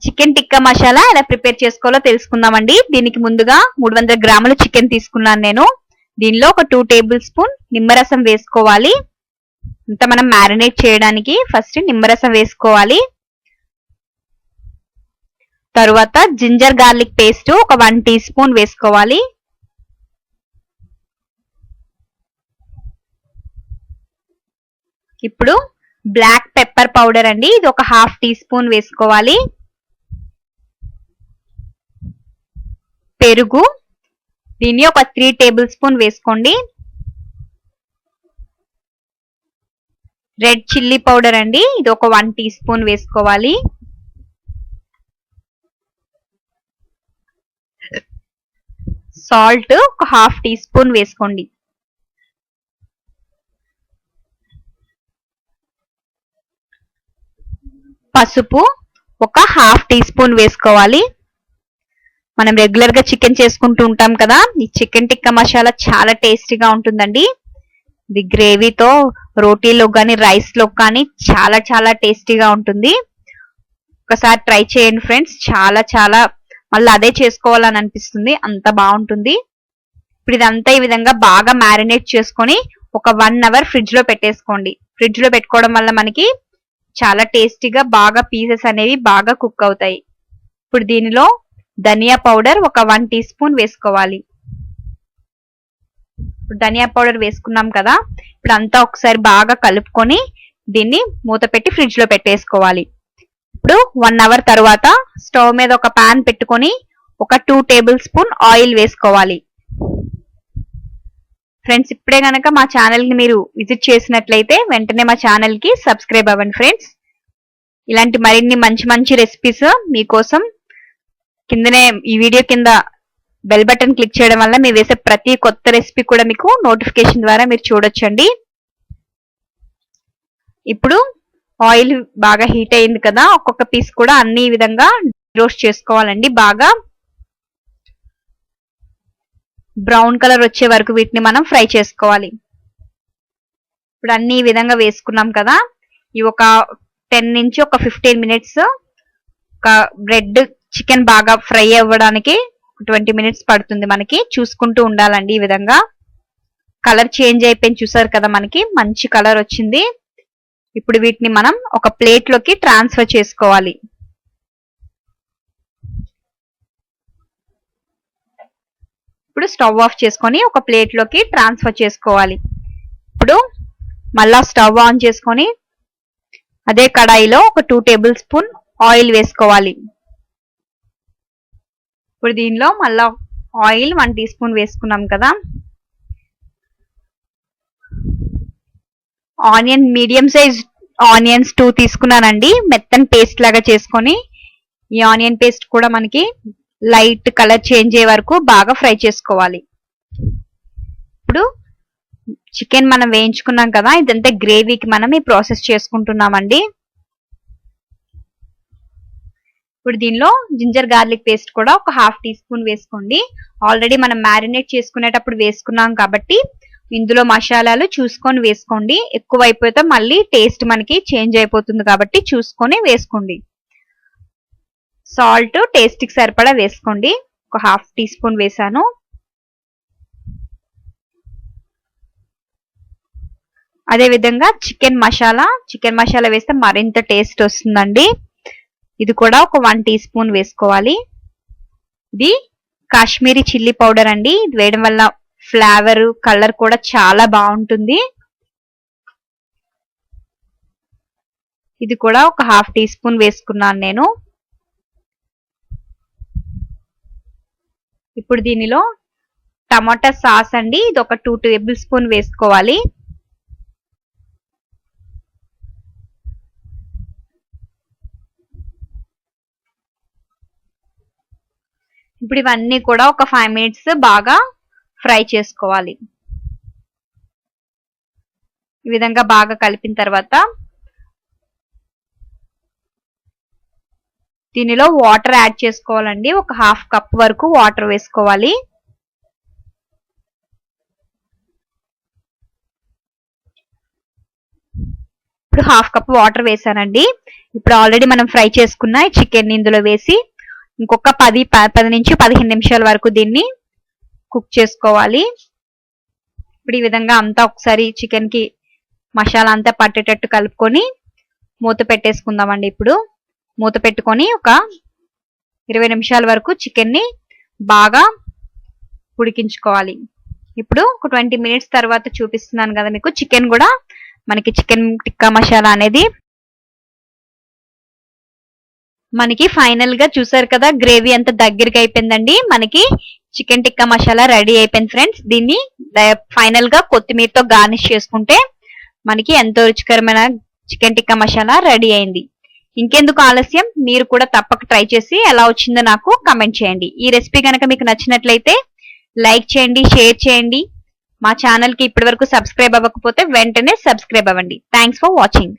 Chicken tikka masala ఎలా prepare చేసుకోవాలో తెలుసుకుందామండి. దీనికి ముందుగా 300 గ్రాముల చికెన్ తీసుకున్నాను నేను. దీనిలో ఒక 2 టేబుల్ స్పూన్ నిమ్మరసం వేసుకోవాలి. అంతా మనం మ్యారినేట్ చేయడానికి ఫస్ట్ నిమ్మరసం వేసుకోవాలి. తరువాత జింజర్ గార్లిక్ పేస్ట్ ఒక 1 టీ స్పూన్ వేసుకోవాలి. ఇప్పుడు బ్లాక్ పెప్పర్ పౌడర్ అండి, ఇది ఒక 1/2 టీ స్పూన్ వేసుకోవాలి. పెరుగు, దీన్ని ఒక 3 టేబుల్ స్పూన్ వేసుకోండి. రెడ్ చిల్లీ పౌడర్ అండి, ఇది ఒక 1 టీ స్పూన్ వేసుకోవాలి. సాల్ట్ ఒక 1/2 టీ స్పూన్ వేసుకోండి. పసుపు ఒక 1/2 టీ స్పూన్ వేసుకోవాలి. మనం రెగ్యులర్ గా చికెన్ చేసుకుంటూ ఉంటాం కదా, ఈ చికెన్ టిక్కా మసాలా చాలా టేస్టీగా ఉంటుందండి. ఇది గ్రేవీతో రోటీలో కానీ రైస్ లో కానీ చాలా చాలా టేస్టీగా ఉంటుంది. ఒకసారి ట్రై చేయండి ఫ్రెండ్స్, చాలా చాలా మళ్ళీ అదే చేసుకోవాలని అనిపిస్తుంది, అంత బాగుంటుంది. ఇప్పుడు ఇదంతా ఈ విధంగా బాగా మ్యారినేట్ చేసుకొని ఒక 1 అవర్ ఫ్రిడ్జ్ లో పెట్టేసుకోండి. ఫ్రిడ్జ్ లో పెట్టుకోవడం వల్ల మనకి చాలా టేస్టీగా బాగా పీసెస్ అనేవి బాగా కుక్ అవుతాయి. ఇప్పుడు దీనిలో ధనియా పౌడర్ ఒక 1 టీ స్పూన్ వేసుకోవాలి. ఇప్పుడు ధనియా పౌడర్ వేసుకున్నాం కదా, ఇప్పుడు అంతా ఒకసారి బాగా కలుపుకొని దీన్ని మూత పెట్టి ఫ్రిడ్జ్ లో పెట్టేసుకోవాలి. ఇప్పుడు 1 అవర్ తర్వాత స్టవ్ మీద ఒక పాన్ పెట్టుకొని ఒక 2 టేబుల్ స్పూన్ ఆయిల్ వేసుకోవాలి. ఫ్రెండ్స్, ఇప్పుడే గనక మా ఛానల్ ని మీరు విజిట్ చేసినట్లయితే వెంటనే మా ఛానల్ కి సబ్స్క్రైబ్ అవ్వండి ఫ్రెండ్స్. ఇలాంటి మరిన్ని మంచి మంచి రెసిపీస్ మీకోసం కిందనే ఈ వీడియో కింద బెల్ బటన్ క్లిక్ చేయడం వల్ల మేము వేసే ప్రతి కొత్త రెసిపీ కూడా మీకు నోటిఫికేషన్ ద్వారా మీరు చూడొచ్చండి. ఇప్పుడు ఆయిల్ బాగా హీట్ అయింది కదా, ఒక్కొక్క పీస్ కూడా అన్ని విధంగా రోస్ట్ చేసుకోవాలండి. బాగా బ్రౌన్ కలర్ వచ్చే వరకు వీటిని మనం ఫ్రై చేసుకోవాలి. ఇప్పుడు అన్ని ఈ విధంగా వేసుకున్నాం కదా, ఇవి ఒక 10 నుంచి ఒక 15 మినిట్స్ ఒక బ్రెడ్ చికెన్ బాగా ఫ్రై అవ్వడానికి 20 మినిట్స్ పడుతుంది. మనకి చూసుకుంటూ ఉండాలండి. ఈ విధంగా కలర్ చేంజ్ అయిపోయింది, చూసారు కదా, మనకి మంచి కలర్ వచ్చింది. ఇప్పుడు వీటిని మనం ఒక ప్లేట్ లోకి ట్రాన్స్ఫర్ చేసుకోవాలి. ఇప్పుడు స్టవ్ ఆఫ్ చేసుకొని ఒక ప్లేట్ లోకి ట్రాన్స్ఫర్ చేసుకోవాలి. ఇప్పుడు మళ్ళా స్టవ్ ఆన్ చేసుకొని అదే కడాయిలో ఒక 2 టేబుల్ స్పూన్ ఆయిల్ వేసుకోవాలి. ఇప్పుడు దీనిలో మళ్ళా ఆయిల్ 1 టీ స్పూన్ వేసుకున్నాం కదా, ఆనియన్ మీడియం సైజ్ ఆనియన్స్ 2 తీసుకున్నానండి, మెత్తని పేస్ట్ లాగా చేసుకొని. ఈ ఆనియన్ పేస్ట్ కూడా మనకి లైట్ కలర్ చేంజ్ అయ్యే వరకు బాగా ఫ్రై చేసుకోవాలి. ఇప్పుడు చికెన్ మనం వేయించుకున్నాం కదా, ఇదంతా గ్రేవీకి మనం ఈ ప్రాసెస్ చేసుకుంటున్నామండి. ఇప్పుడు దీనిలో జింజర్ గార్లిక్ పేస్ట్ కూడా ఒక 1/2 టీ స్పూన్ వేసుకోండి. ఆల్రెడీ మనం మ్యారినేట్ చేసుకునేటప్పుడు వేసుకున్నాం కాబట్టి ఇందులో మసాలాలు చూసుకొని వేసుకోండి. ఎక్కువ అయిపోతే మళ్ళీ టేస్ట్ మనకి చేంజ్ అయిపోతుంది కాబట్టి చూసుకొని వేసుకోండి. సాల్ట్ టేస్ట్ కి సరిపడా వేసుకోండి, ఒక 1/2 టీ స్పూన్ వేసాను. అదే విధంగా చికెన్ మసాలా వేస్తే మరింత టేస్ట్ వస్తుందండి. ఇది కూడా ఒక 1 టీ స్పూన్ వేసుకోవాలి. ఇది కాశ్మీరీ చిల్లీ పౌడర్ అండి, ఇది వేయడం వల్ల ఫ్లేవర్ కలర్ కూడా చాలా బాగుంటుంది. ఇది కూడా ఒక 1/2 టీ స్పూన్ వేసుకున్నాను నేను. ఇప్పుడు దీనిలో టమాటా సాస్ అండి, ఇది ఒక 2 టేబుల్ స్పూన్ వేసుకోవాలి. ఇప్పుడు ఇవన్నీ కూడా ఒక 5 మినిట్స్ బాగా ఫ్రై చేసుకోవాలి. ఈ విధంగా బాగా కలిపిన తర్వాత దీనిలో వాటర్ యాడ్ చేసుకోవాలండి, ఒక 1/2 కప్ వరకు వాటర్ వేసుకోవాలి. ఇప్పుడు హాఫ్ కప్ వాటర్ వేసానండి. ఇప్పుడు ఆల్రెడీ మనం ఫ్రై చేసుకున్న చికెన్ ఇందులో వేసి ఇంకొక 10 నుంచి 15 నిమిషాల వరకు దీన్ని కుక్ చేసుకోవాలి. ఇప్పుడు ఈ విధంగా అంతా ఒకసారి చికెన్ కి మసాలా అంతా పట్టేటట్టు కలుపుకొని మూత పెట్టేసుకుందామండి. ఇప్పుడు మూత పెట్టుకొని ఒక 20 నిమిషాల వరకు చికెన్ ని బాగా ఉడికించుకోవాలి. ఇప్పుడు ఒక 20 మినిట్స్ తర్వాత చూపిస్తున్నాను కదా మీకు. చికెన్ కూడా మనకి చికెన్ టిక్కా మసాలా అనేది మనకి ఫైనల్ గా చూసారు కదా, గ్రేవీ అంతా దగ్గరికి అయిపోయిందండి. మనకి చికెన్ టిక్కా మసాలా రెడీ అయిపోయింది ఫ్రెండ్స్. దీన్ని ఫైనల్ గా కొత్తిమీరతో గార్నిష్ చేసుకుంటే మనకి ఎంతో రుచికరమైన చికెన్ టిక్కా మసాలా రెడీ అయింది. ఇంకెందుకు ఆలస్యం, మీరు కూడా తప్పక ట్రై చేసి ఎలా వచ్చిందో నాకు కమెంట్ చేయండి. ఈ రెసిపీ కనుక మీకు నచ్చినట్లయితే లైక్ చేయండి, షేర్ చేయండి. మా ఛానల్ కి ఇప్పటి వరకు సబ్స్క్రైబ్ అవ్వకపోతే వెంటనే సబ్స్క్రైబ్ అవ్వండి. Thanks for watching.